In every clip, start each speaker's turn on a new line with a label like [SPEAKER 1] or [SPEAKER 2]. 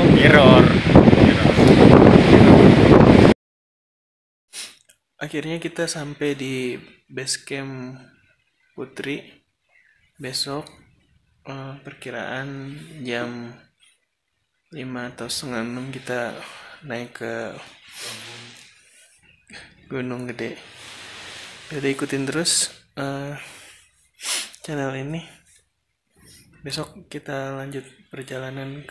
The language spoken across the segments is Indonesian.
[SPEAKER 1] Mirror.
[SPEAKER 2] Akhirnya kita sampai di base camp Putri. Besok perkiraan jam 5 atau setengah 6 kita naik ke Gunung Gede. Jadi ikutin terus channel ini. Besok kita lanjut perjalanan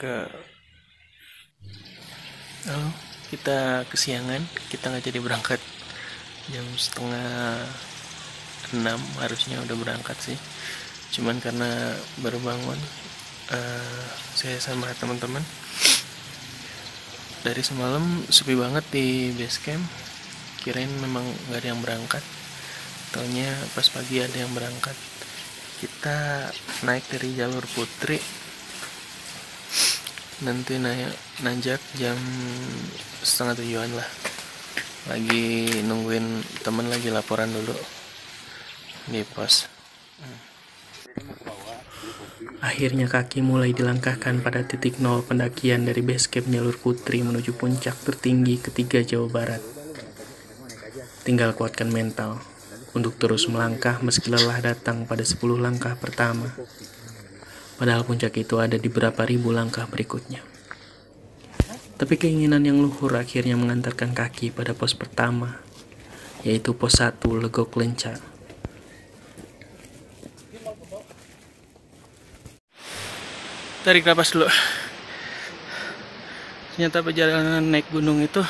[SPEAKER 2] lalu kita kesiangan, kita nggak jadi berangkat. Jam setengah 6 harusnya udah berangkat sih, cuman karena baru bangun, saya sama teman-teman dari semalam sepi banget di base camp. Kirain memang nggak ada yang berangkat, taunya pas pagi ada yang berangkat. Kita naik dari jalur Putri, nanti nanjak jam setengah 7-an lah. Lagi nungguin temen, lagi laporan dulu di pos. Akhirnya kaki mulai dilangkahkan pada titik nol pendakian dari base camp jalur Putri menuju puncak tertinggi ketiga Jawa Barat. Tinggal kuatkan mental untuk terus melangkah meski lelah datang pada 10 langkah pertama. Padahal puncak itu ada di berapa ribu langkah berikutnya. Tapi keinginan yang luhur akhirnya mengantarkan kaki pada pos pertama, yaitu pos 1 Legok Lenca. Tarik napas dulu. Ternyata perjalanan naik gunung itu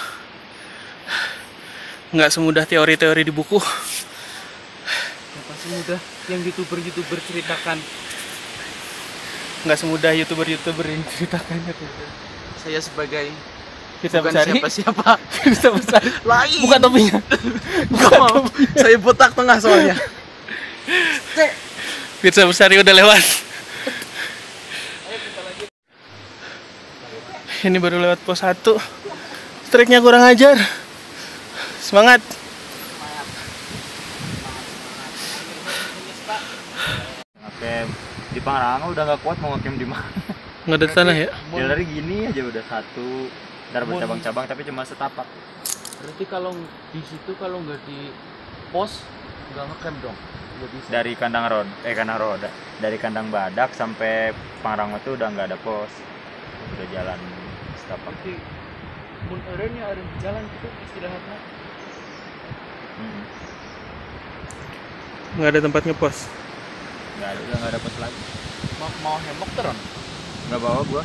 [SPEAKER 2] nggak semudah teori-teori di buku.
[SPEAKER 1] Apa semudah yang youtuber ceritakan?
[SPEAKER 2] Nggak semudah youtuber yang ceritakan itu.
[SPEAKER 1] Saya sebagai
[SPEAKER 2] Kita
[SPEAKER 1] bukan
[SPEAKER 2] mencari
[SPEAKER 1] siapa-siapa.
[SPEAKER 2] Kita mencari.
[SPEAKER 1] Lain.
[SPEAKER 2] Buka topinya.
[SPEAKER 1] Bukan mau. Saya botak tengah soalnya.
[SPEAKER 2] Pizza Besari udah lewat. Ini baru lewat pos 1. Triknya kurang ajar. Semangat.
[SPEAKER 3] Ngecamp di Pangrango udah nggak kuat, mau ngecamp di mana?
[SPEAKER 2] Nggak ada tanah ya?
[SPEAKER 3] Ya dari gini aja udah satu. Ntar bercabang-cabang tapi cuma setapak.
[SPEAKER 1] Berarti kalau di situ kalau nggak di pos nggak ngecamp dong? Nggak bisa.
[SPEAKER 3] Dari kandang roda, dari kandang Badak sampai Pangrango tuh udah nggak ada pos, udah jalan setapak.
[SPEAKER 1] Berarti mun eureun ya ada di jalan gitu istirahatnya.
[SPEAKER 2] Nggak ada tempat ngepos.
[SPEAKER 3] Udah nggak ada pos lagi.
[SPEAKER 1] Mau hemok teron?
[SPEAKER 3] Nggak bawa gua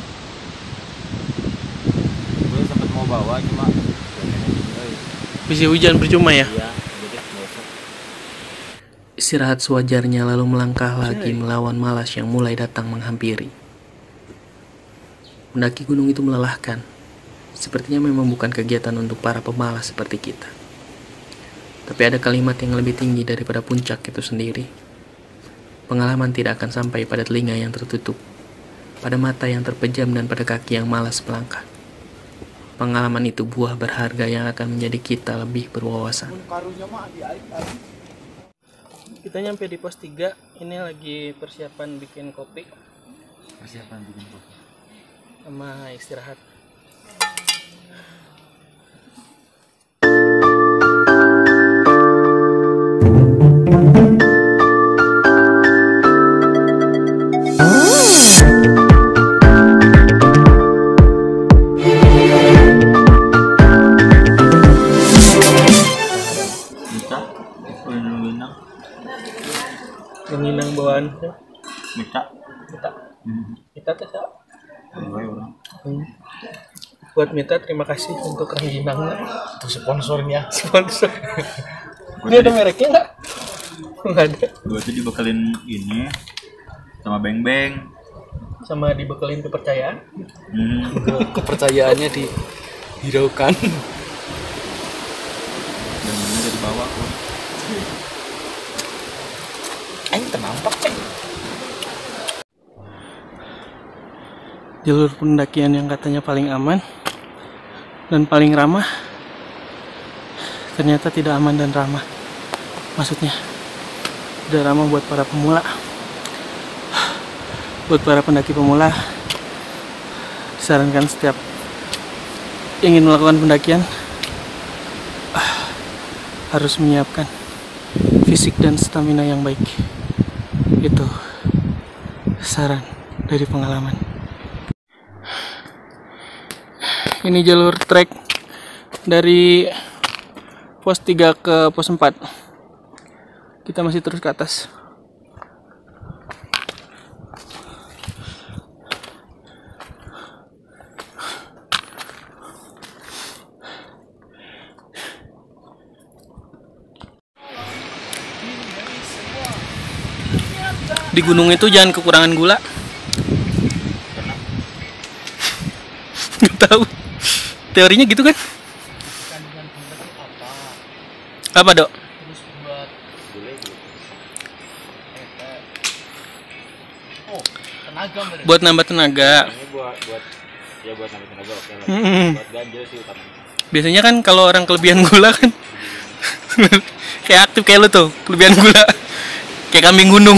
[SPEAKER 3] sempet mau bawa cuma
[SPEAKER 2] Bisa hujan percuma ya?
[SPEAKER 3] iya jadi nggak usah.
[SPEAKER 2] Istirahat sewajarnya lalu melangkah lagi melawan malas yang mulai datang menghampiri. Mendaki gunung itu melelahkan. Sepertinya memang bukan kegiatan untuk para pemalas seperti kita. Tapi ada kalimat yang lebih tinggi daripada puncak itu sendiri. Pengalaman tidak akan sampai pada telinga yang tertutup, pada mata yang terpejam, dan pada kaki yang malas melangkah. Pengalaman itu buah berharga yang akan menjadi kita lebih berwawasan. Kita nyampe di pos 3. Ini lagi persiapan bikin kopi sama istirahat. Menginang bawaan Mita tuh buat Mita, terima kasih untuk ranginangnya.
[SPEAKER 3] Itu sponsornya.
[SPEAKER 2] Sponsor. Ini ada mereknya nggak? Nggak ada.
[SPEAKER 3] Gua tuh dibekelin ini sama beng-beng,
[SPEAKER 2] Sama dibekelin kepercayaan.
[SPEAKER 1] Kepercayaannya dihiraukan.
[SPEAKER 3] dan ini dari bawah tuh.
[SPEAKER 1] Ternampak
[SPEAKER 2] Jalur pendakian yang katanya paling aman dan paling ramah, ternyata tidak aman dan ramah. Maksudnya tidak ramah buat para pemula. Buat para pendaki pemula, Disarankan setiap ingin melakukan pendakian harus menyiapkan fisik dan stamina yang baik. Itu saran dari pengalaman. Ini jalur trek dari pos 3 ke pos 4. Kita masih terus ke atas. Di gunung itu jangan kekurangan gula. Nggak tahu. Teorinya gitu kan?
[SPEAKER 1] Kandungan gula itu apa?
[SPEAKER 2] Apa, Dok?
[SPEAKER 1] Terus buat oh, tenaga berarti.
[SPEAKER 2] Buat nambah tenaga.
[SPEAKER 3] Ini buat nambah tenaga oke lah. Buat ganjil sih utamanya.
[SPEAKER 2] Biasanya kan kalau orang kelebihan gula kan kayak aktif kayak lu tuh, kelebihan gula. Kayak kambing gunung.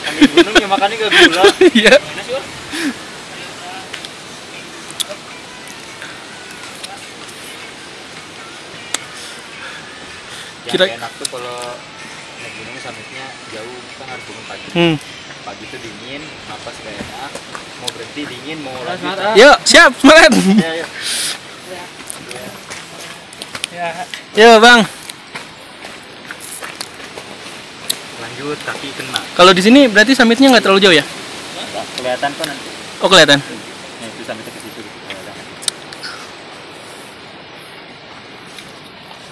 [SPEAKER 3] Kambing gunung ya makannya gak gula.
[SPEAKER 2] Iya.
[SPEAKER 3] Mana sih, Ur?
[SPEAKER 2] Kira-
[SPEAKER 3] Yang enak tuh kalau naik gunung summitnya jauh, kan harus bangun pagi. Pagi tuh dingin, napas gak enak, mau berhenti dingin, mau lanjut.
[SPEAKER 2] Yuk, siap, semangat.
[SPEAKER 3] Ya.
[SPEAKER 2] Yuk, Bang.
[SPEAKER 3] Lanjut, kaki kena.
[SPEAKER 2] Kalau di sini berarti summitnya nggak terlalu jauh ya?
[SPEAKER 3] Nggak kelihatan kok nanti.
[SPEAKER 2] Oh, kelihatan.
[SPEAKER 3] Nah itu summitnya ke situ. Kelihatan.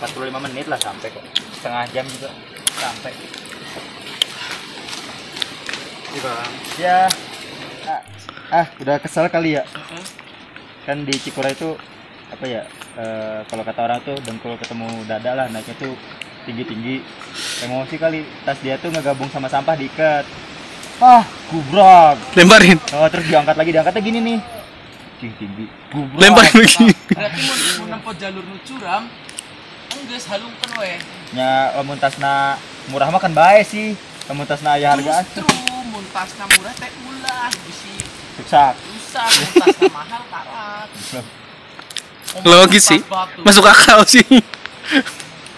[SPEAKER 3] 45 menit lah sampai kok. Setengah jam juga sampai. Iya Bang. Ya. Udah kesel kali ya. Kan di Cikura itu apa ya? Kalau kata orang tuh dengkul ketemu dada lah, naiknya tuh tinggi-tinggi. Emosi kali, tas dia tuh ngegabung sama sampah diikat. Gubrak.
[SPEAKER 2] Lemparin.
[SPEAKER 3] Oh, terus diangkatnya gini nih. Tinggi. Gubrak.
[SPEAKER 2] Lemparin lagi.
[SPEAKER 1] Berarti mau nempuh jalur nu curam, geus halungkeun we.
[SPEAKER 3] Nya lamun tasna murah mah kan bae sih. Lamun tasna aya hargaan.
[SPEAKER 1] Justru mun tasna murah teh ulah bisi
[SPEAKER 3] Rusak.
[SPEAKER 1] rusak, mun tasna mahal karat.
[SPEAKER 2] Logis sih. Masuk akal sih.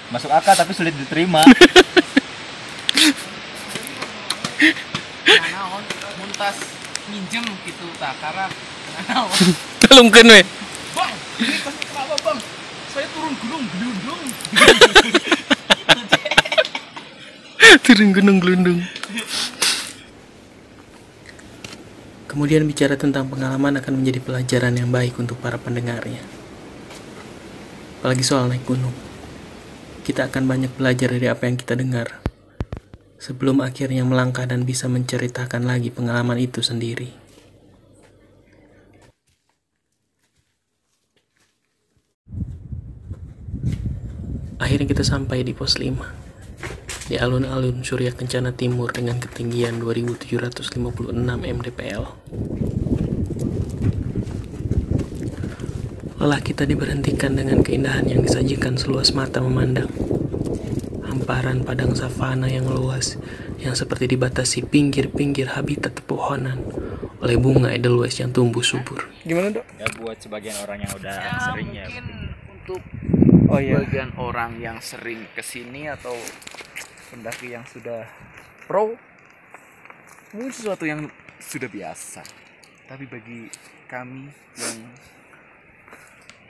[SPEAKER 3] Masuk akal tapi sulit diterima.
[SPEAKER 1] Naon mun tas minjem gitu tah karat. Naon?
[SPEAKER 2] Tolongkeun we.
[SPEAKER 1] Bang, ini tasnya kenapa Bang? Saya turun gunung gelundung.
[SPEAKER 2] Turun gunung gelundung. Kemudian bicara tentang pengalaman akan menjadi pelajaran yang baik untuk para pendengarnya. Apalagi soal naik gunung. Kita akan banyak belajar dari apa yang kita dengar. Sebelum akhirnya melangkah dan bisa menceritakan lagi pengalaman itu sendiri. Akhirnya kita sampai di pos 5. Di alun-alun Surya Kencana Timur dengan ketinggian 2756 mdpl. Lelah kita diberhentikan dengan keindahan yang disajikan seluas mata memandang. Hamparan padang savana yang luas, yang seperti dibatasi pinggir-pinggir habitat pepohonan oleh bunga edelweiss yang tumbuh subur. Gimana, Dok?
[SPEAKER 3] Ya buat sebagian orang yang udah sering ya.
[SPEAKER 1] Mungkin untuk
[SPEAKER 2] iya.
[SPEAKER 1] bagian orang yang sering kesini atau pendaki yang sudah pro, mungkin sesuatu yang sudah biasa. Tapi bagi kami yang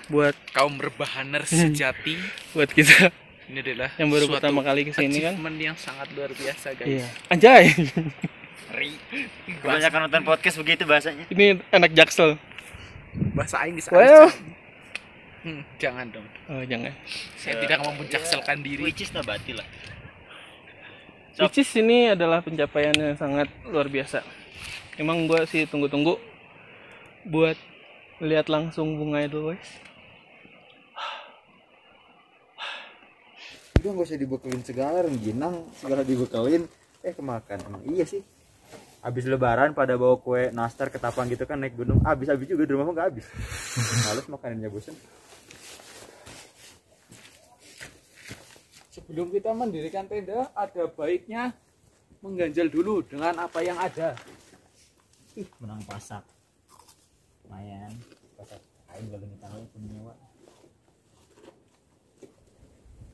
[SPEAKER 2] Buat
[SPEAKER 1] kaum rebahaner sejati,
[SPEAKER 2] buat kita
[SPEAKER 1] ini adalah
[SPEAKER 2] yang baru
[SPEAKER 1] suatu
[SPEAKER 2] pertama kali kesini kan.
[SPEAKER 1] achievement yang sangat luar biasa guys.
[SPEAKER 2] Iya. Anjay.
[SPEAKER 3] Kebanyakan nonton podcast begitu bahasanya.
[SPEAKER 2] Ini anak Jaksel.
[SPEAKER 1] Bahasa Aing bisa.
[SPEAKER 2] Well.
[SPEAKER 1] Jangan dong.
[SPEAKER 2] Oh, jangan.
[SPEAKER 1] Saya tidak mau menjakselkan diri.
[SPEAKER 3] Which is nabati lah.
[SPEAKER 2] Which is ini adalah pencapaian yang sangat luar biasa. Emang gua sih tunggu-tunggu buat lihat langsung bunga edelweiss.
[SPEAKER 3] Udah gak usah dibekelin segala, rengginang segala dibekelin, kemakan. Emang iya sih. Abis lebaran pada bawa kue nastar ketapang gitu kan naik gunung, habis juga di rumah mah gak habis. Males makanannya bosan.
[SPEAKER 1] Sebelum kita mendirikan tenda, ada baiknya mengganjal dulu dengan apa yang ada.
[SPEAKER 3] Menang pasak.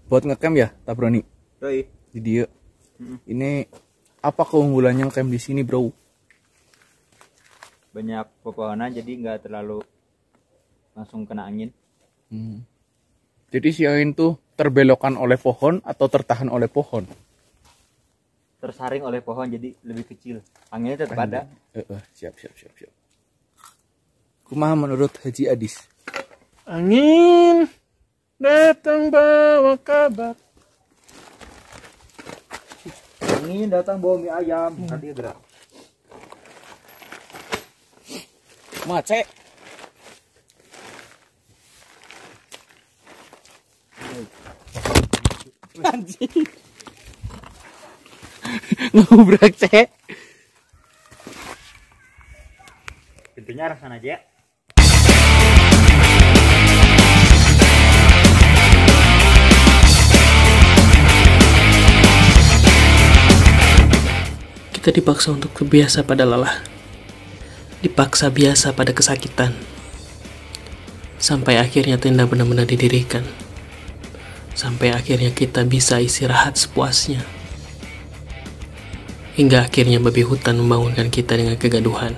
[SPEAKER 1] Buat ngecamp ya, tak berani.
[SPEAKER 3] Doi.
[SPEAKER 1] Di dia. Ini apa keunggulannya ngecamp di sini, bro?
[SPEAKER 3] Banyak pepohonan jadi nggak terlalu langsung kena angin.
[SPEAKER 1] Jadi si angin tuh terbelokkan oleh pohon atau tertahan oleh pohon?
[SPEAKER 3] Tersaring oleh pohon jadi lebih kecil. Anginnya tetap ada.
[SPEAKER 1] Siap. Kumaha menurut Haji Adis?
[SPEAKER 2] Angin datang bawa kabar.
[SPEAKER 3] Angin datang bawa mie ayam. Tadi gerak.
[SPEAKER 1] Macet. Anjing. Ngubrak, Cek.
[SPEAKER 3] Pintunya arah sana aja.
[SPEAKER 2] Kita dipaksa untuk terbiasa pada lelah. Dipaksa biasa pada kesakitan. Sampai akhirnya tenda benar-benar didirikan. Sampai akhirnya kita bisa istirahat sepuasnya. Hingga akhirnya babi hutan membangunkan kita dengan kegaduhan.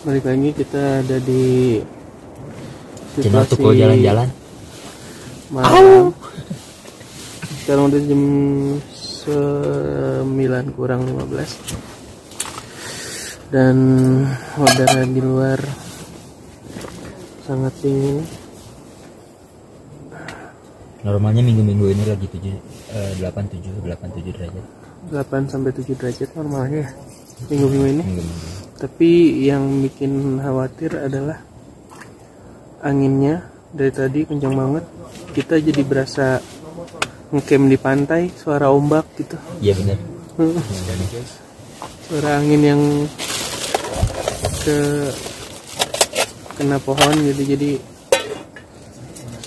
[SPEAKER 2] Balik lagi, kita ada di
[SPEAKER 3] Channel tuh kalau jalan-jalan.
[SPEAKER 2] malam. Sekarang udah jam 9 kurang 15 dan udara di luar sangat dingin.
[SPEAKER 3] Normalnya minggu-minggu ini lagi 87 derajat.
[SPEAKER 2] 8 sampai 7 derajat normalnya minggu-minggu ini.
[SPEAKER 3] Minggu-minggu.
[SPEAKER 2] Tapi yang bikin khawatir adalah anginnya. Dari tadi kencang banget. Kita jadi berasa ngecamp di pantai, suara ombak gitu.
[SPEAKER 3] Iya benar.
[SPEAKER 2] Suara angin yang kena pohon gitu, jadi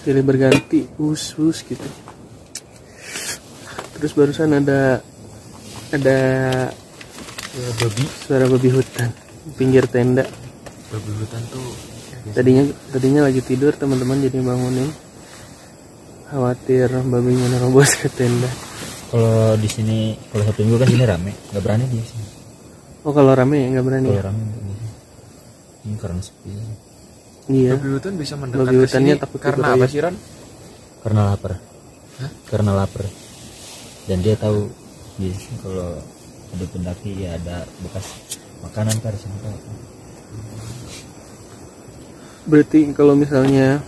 [SPEAKER 2] silih berganti, hus gitu. Terus barusan ada suara babi hutan pinggir tenda.
[SPEAKER 1] Babi hutan tuh
[SPEAKER 2] Tadinya lagi tidur teman-teman, jadi bangunin, khawatir babinya nerobos ke tenda.
[SPEAKER 3] Kalau di sini, kalau Sabtu Minggu kan sini rame, nggak berani di sini.
[SPEAKER 2] Oh, kalau rame ya nggak berani.
[SPEAKER 3] Kalau
[SPEAKER 2] Ya?
[SPEAKER 3] rame nggak bisa. Ini karena sepi.
[SPEAKER 2] Iya.
[SPEAKER 1] babi hutan bisa mendekat
[SPEAKER 2] Babi
[SPEAKER 1] ke
[SPEAKER 2] hutannya
[SPEAKER 1] sini
[SPEAKER 2] takut
[SPEAKER 1] karena
[SPEAKER 2] ikut
[SPEAKER 1] apa
[SPEAKER 2] aja.
[SPEAKER 1] sih, Ron?
[SPEAKER 3] Karena lapar.
[SPEAKER 1] Hah?
[SPEAKER 3] Karena lapar. Dan dia tahu kalau ada pendaki ya ada bekas makanan kan di sini.
[SPEAKER 2] Berarti kalau misalnya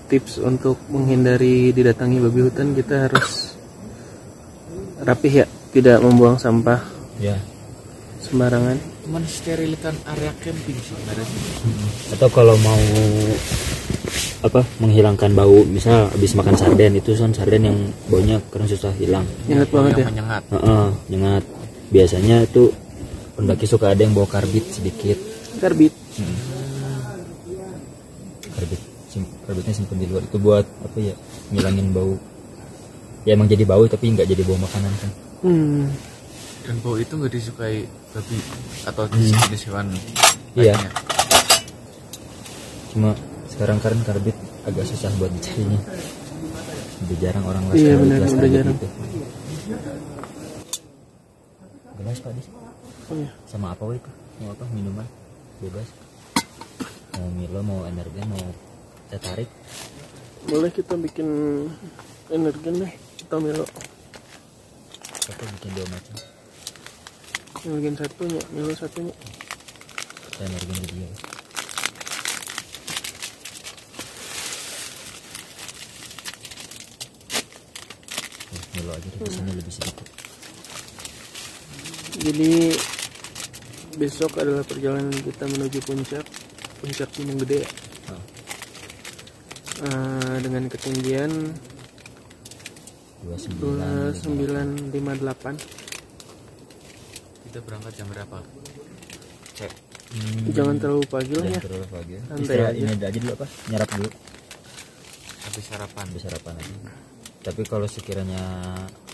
[SPEAKER 2] tips untuk menghindari didatangi babi hutan, kita harus rapih ya, tidak membuang sampah
[SPEAKER 3] Ya.
[SPEAKER 2] sembarangan.
[SPEAKER 1] Mensterilkan area camping sih sebenarnya.
[SPEAKER 3] Atau kalau mau menghilangkan bau, misal habis makan sarden, itu kan sarden yang baunya karena susah hilang.
[SPEAKER 2] Nyengat banget ya.
[SPEAKER 1] Menyengat.
[SPEAKER 3] Nyengat. Biasanya itu pendaki suka ada yang bawa karbit sedikit.
[SPEAKER 2] Karbit.
[SPEAKER 3] Karbitnya simpen di luar, itu buat apa ya, ngilangin bau. Ya emang jadi bau tapi nggak jadi bau makanan kan.
[SPEAKER 1] Dan bau itu nggak disukai babi atau jenis hewan
[SPEAKER 3] Iya.
[SPEAKER 1] lainnya.
[SPEAKER 3] Cuma sekarang kan karbit agak susah buat dicarinya. Udah jarang orang las.
[SPEAKER 2] Iya, benar,
[SPEAKER 3] las
[SPEAKER 2] udah
[SPEAKER 3] karbit
[SPEAKER 2] jarang.
[SPEAKER 3] gitu. Gelas Pak Dis.
[SPEAKER 2] Oh, iya.
[SPEAKER 3] Sama apa itu? Mau apa? Minuman bebas. Mau Milo, mau Energen, mau teh tarik.
[SPEAKER 2] Boleh kita bikin energen deh atau Milo.
[SPEAKER 3] Atau bikin 2 macam.
[SPEAKER 2] Energen satunya, Milo satunya.
[SPEAKER 3] Teh Energen di dia. Milo aja deh, biasanya lebih sedikit.
[SPEAKER 2] Jadi besok adalah perjalanan kita menuju puncak Gunung Gede ya. Dengan ketinggian 2958.
[SPEAKER 1] Kita berangkat jam berapa? Cek.
[SPEAKER 2] Jangan terlalu pagi lah ya.
[SPEAKER 3] Jangan terlalu pagi.
[SPEAKER 2] Santai
[SPEAKER 3] Istirahat
[SPEAKER 2] aja.
[SPEAKER 3] ini aja dulu apa? Nyerap dulu. habis sarapan aja. Tapi kalau sekiranya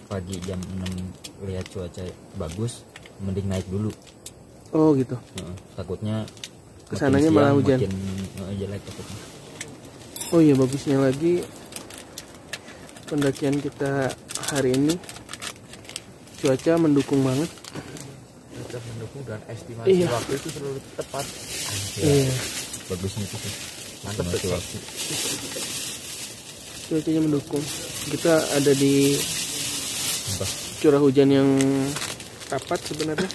[SPEAKER 3] pagi jam 6 lihat cuaca bagus, mending naik dulu.
[SPEAKER 2] Oh gitu.
[SPEAKER 3] Takutnya
[SPEAKER 2] Kesananya malah hujan.
[SPEAKER 3] makin jelek takutnya.
[SPEAKER 2] Oh iya, bagusnya lagi pendakian kita hari ini cuaca mendukung banget.
[SPEAKER 1] Cuaca mendukung dan estimasi waktu itu selalu tepat.
[SPEAKER 2] Iya.
[SPEAKER 3] Bagusnya itu sih.
[SPEAKER 1] Mantap
[SPEAKER 3] Estimasi
[SPEAKER 1] betul.
[SPEAKER 3] waktu.
[SPEAKER 2] Cuacanya mendukung. Kita ada di
[SPEAKER 3] Apa?
[SPEAKER 2] curah hujan yang rapat sebenarnya.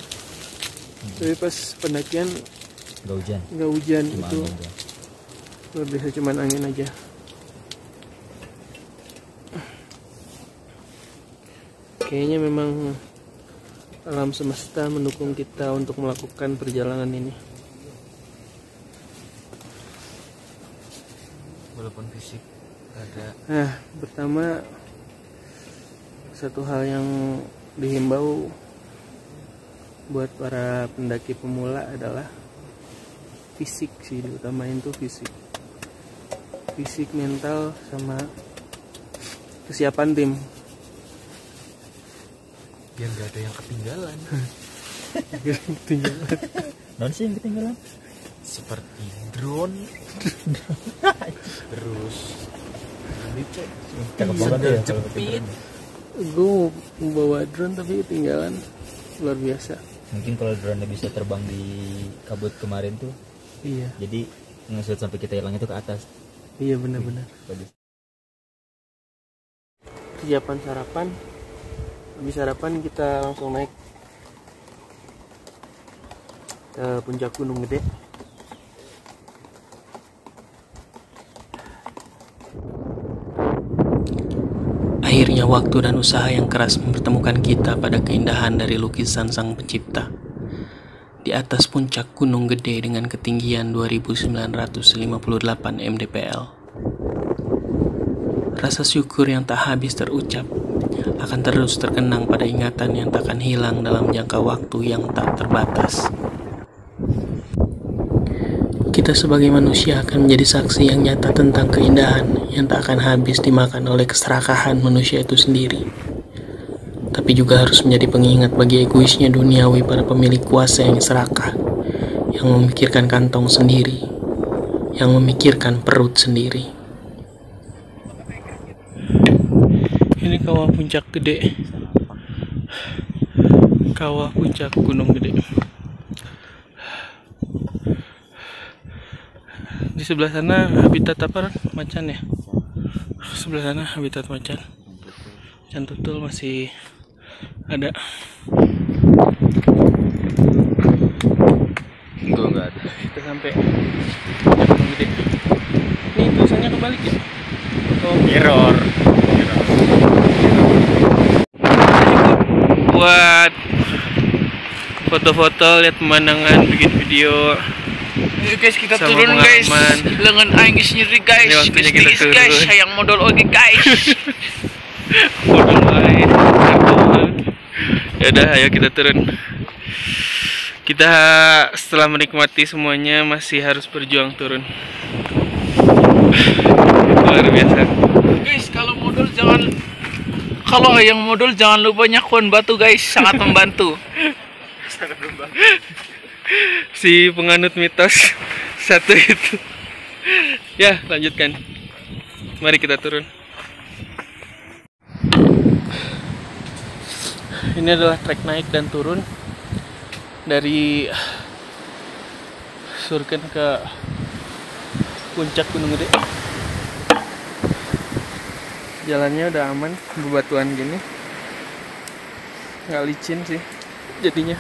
[SPEAKER 2] Tapi pas pendakian
[SPEAKER 3] Nggak hujan.
[SPEAKER 2] nggak hujan,
[SPEAKER 3] Cuma
[SPEAKER 2] itu
[SPEAKER 3] angin doang.
[SPEAKER 2] luar biasa, cuman angin aja. Kayaknya memang alam semesta mendukung kita untuk melakukan perjalanan ini.
[SPEAKER 1] Walaupun fisik ada.
[SPEAKER 2] Nah, pertama satu hal yang dihimbau buat para pendaki pemula adalah fisik sih, diutamain tuh fisik. Fisik, mental, sama kesiapan tim.
[SPEAKER 1] Biar nggak ada yang ketinggalan.
[SPEAKER 3] Non sih yang ketinggalan.
[SPEAKER 1] Seperti drone. Terus
[SPEAKER 3] Cakep banget ya kalau
[SPEAKER 1] jepit.
[SPEAKER 2] Gue mau bawa drone tapi ketinggalan, luar biasa.
[SPEAKER 3] Mungkin kalau drone bisa terbang di kabut kemarin tuh,
[SPEAKER 2] Iya,
[SPEAKER 3] jadi ngesut sampai kita hilang itu ke atas.
[SPEAKER 2] iya benar-benar.
[SPEAKER 3] Bagus.
[SPEAKER 2] Persiapan sarapan. Habis sarapan kita langsung naik ke puncak Gunung Gede. Akhirnya waktu dan usaha yang keras mempertemukan kita pada keindahan dari lukisan Sang Pencipta. Di atas puncak Gunung Gede dengan ketinggian 2958 mdpl. Rasa syukur yang tak habis terucap akan terus terkenang pada ingatan yang takkan hilang dalam jangka waktu yang tak terbatas. Kita sebagai manusia akan menjadi saksi yang nyata tentang keindahan yang tak akan habis dimakan oleh keserakahan manusia itu sendiri. Tapi juga harus menjadi pengingat bagi egoisnya duniawi para pemilik kuasa yang serakah, yang memikirkan kantong sendiri, yang memikirkan perut sendiri. Ini kawah puncak gede, kawah puncak Gunung Gede. Di sebelah sana habitat apa, macan ya? Sebelah sana habitat macan. Macan tutul masih ada.
[SPEAKER 1] Enggak ada.
[SPEAKER 2] Kita sampai Gunung Gede. Ini tulisannya kebalik ya? Oh,
[SPEAKER 1] Error.
[SPEAKER 2] buat foto-foto, lihat pemandangan, bikin video.
[SPEAKER 1] Ayo guys, kita
[SPEAKER 2] Sama
[SPEAKER 1] turun guys.
[SPEAKER 2] pengalaman.
[SPEAKER 1] Lengan aing geus nyeri guys.
[SPEAKER 2] Ini waktunya
[SPEAKER 1] Geus
[SPEAKER 2] kita
[SPEAKER 1] tiis, guys.
[SPEAKER 2] turun.
[SPEAKER 1] Hayang modal oge guys.
[SPEAKER 2] Udah lain. Ya udah, ayo kita turun. Kita setelah menikmati semuanya masih harus berjuang turun. Luar biasa.
[SPEAKER 1] Guys, kalau hayang modal jangan lupa nyakuan batu guys, sangat membantu.
[SPEAKER 2] Si penganut mitos satu itu. Ya, lanjutkan. Mari kita turun. Ini adalah trek naik dan turun dari Surken ke puncak Gunung Gede. Jalannya udah aman, bebatuan gini, nggak licin sih jadinya,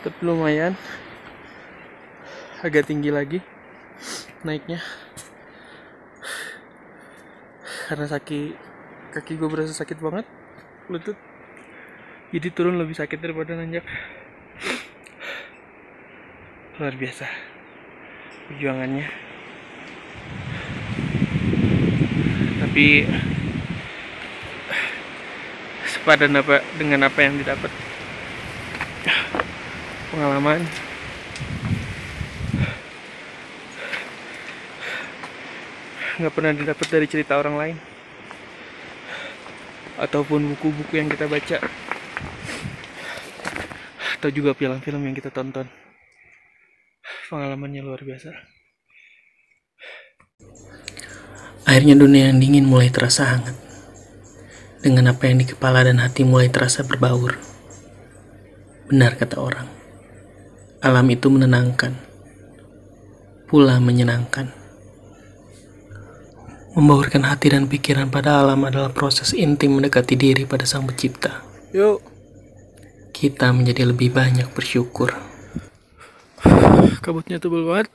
[SPEAKER 2] tapi lumayan. Agak tinggi lagi naiknya karena kaki gue berasa sakit banget, lutut, jadi turun lebih sakit daripada nanjak. Luar biasa perjuangannya, tapi sepadan dengan apa yang didapat, pengalaman, nggak pernah didapat dari cerita orang lain ataupun buku-buku yang kita baca atau juga film-film yang kita tonton. Pengalamannya luar biasa. Akhirnya dunia yang dingin mulai terasa hangat. Dengan apa yang di kepala dan hati mulai terasa berbaur. Benar kata orang, alam itu menenangkan, pula menyenangkan. Membaurkan hati dan pikiran pada alam adalah proses intim mendekati diri pada Sang Pencipta. Yuk, kita menjadi lebih banyak bersyukur. Kabutnya tebal banget.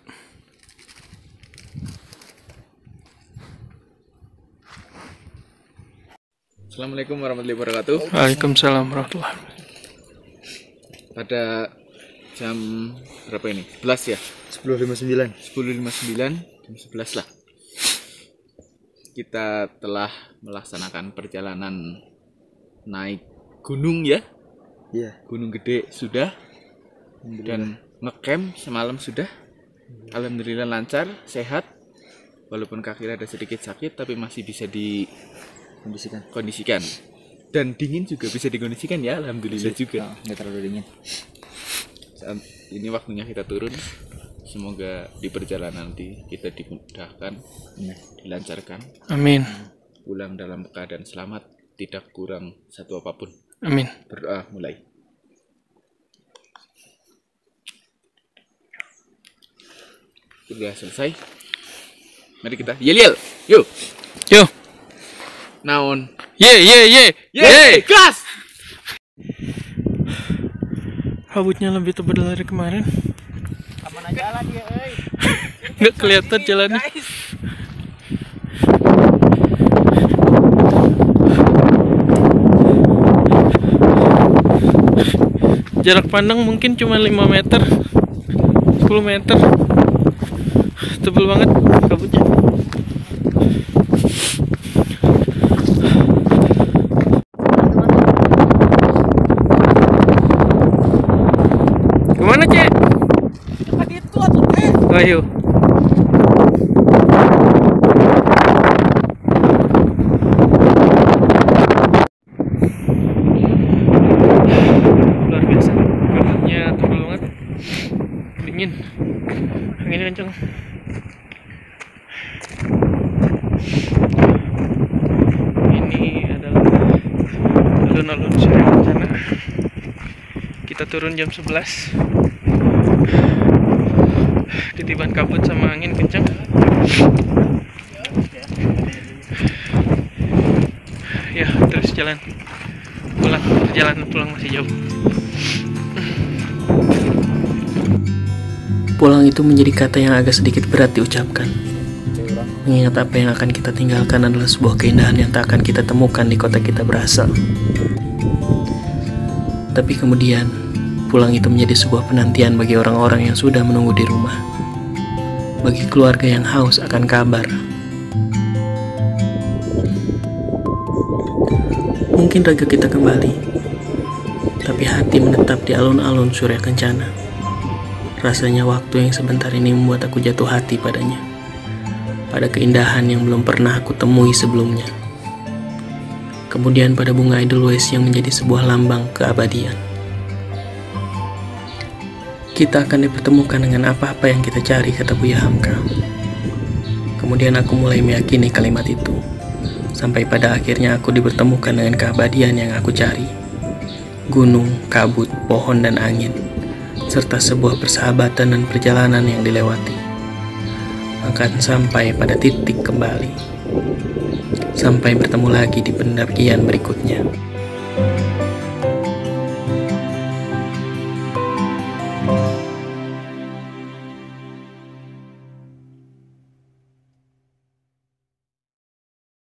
[SPEAKER 1] Assalamualaikum warahmatullahi wabarakatuh.
[SPEAKER 2] Waalaikumsalam warahmatullahi wabarakatuh.
[SPEAKER 1] Pada jam berapa ini? 11 ya?
[SPEAKER 3] 10.59.
[SPEAKER 1] 10.59, jam 11 lah. Kita telah melaksanakan perjalanan naik gunung ya.
[SPEAKER 3] Iya.
[SPEAKER 1] Gunung Gede sudah. Dan ngecamp semalam sudah. Alhamdulillah lancar, sehat. Walaupun kaki ada sedikit sakit tapi masih bisa kondisikan. Dan dingin juga bisa dikondisikan ya, alhamdulillah juga.
[SPEAKER 3] Nggak terlalu dingin.
[SPEAKER 1] Saat ini waktunya kita turun. Semoga di perjalanan nanti kita dimudahkan, dilancarkan.
[SPEAKER 2] Amin.
[SPEAKER 1] Pulang dalam keadaan selamat, tidak kurang satu apapun.
[SPEAKER 2] Amin.
[SPEAKER 1] Berdoa mulai. Sudah selesai. Mari kita yel. Yuk. Naon.
[SPEAKER 2] Ye.
[SPEAKER 1] Gas.
[SPEAKER 2] Kabutnya lebih tebal dari kemarin.
[SPEAKER 3] Aman aja jalan dia, euy.
[SPEAKER 2] Nggak kelihatan jalannya. Jarak pandang mungkin cuma 5 meter, 10 meter. Tebal banget kabutnya. Kemana, Cek?
[SPEAKER 3] Tempat itu atuh teh.
[SPEAKER 2] Ayo. Luar biasa. Kabutnya tebal banget. Dingin. Anginnya kencang. Ini adalah alun-alun Surya Kencana. Kita turun jam 11. Ditiban kabut sama angin kencang. Ya, terus jalan. Perjalanan pulang masih jauh. Pulang itu menjadi kata yang agak sedikit berat diucapkan. Mengingat apa yang akan kita tinggalkan adalah sebuah keindahan yang tak akan kita temukan di kota kita berasal. Tapi kemudian, pulang itu menjadi sebuah penantian bagi orang-orang yang sudah menunggu di rumah. Bagi keluarga yang haus akan kabar. Mungkin raga kita kembali, tapi hati menetap di alun-alun Surya Kencana. Rasanya waktu yang sebentar ini membuat aku jatuh hati padanya. Pada keindahan yang belum pernah aku temui sebelumnya. Kemudian pada bunga Edelweiss yang menjadi sebuah lambang keabadian. Kita akan dipertemukan dengan apa-apa yang kita cari, kata Buya Hamka. Kemudian aku mulai meyakini kalimat itu. Sampai pada akhirnya aku dipertemukan dengan keabadian yang aku cari. Gunung, kabut, pohon, dan angin. Serta sebuah persahabatan dan perjalanan yang dilewati. Akan sampai pada titik kembali. Sampai bertemu lagi di pendakian berikutnya.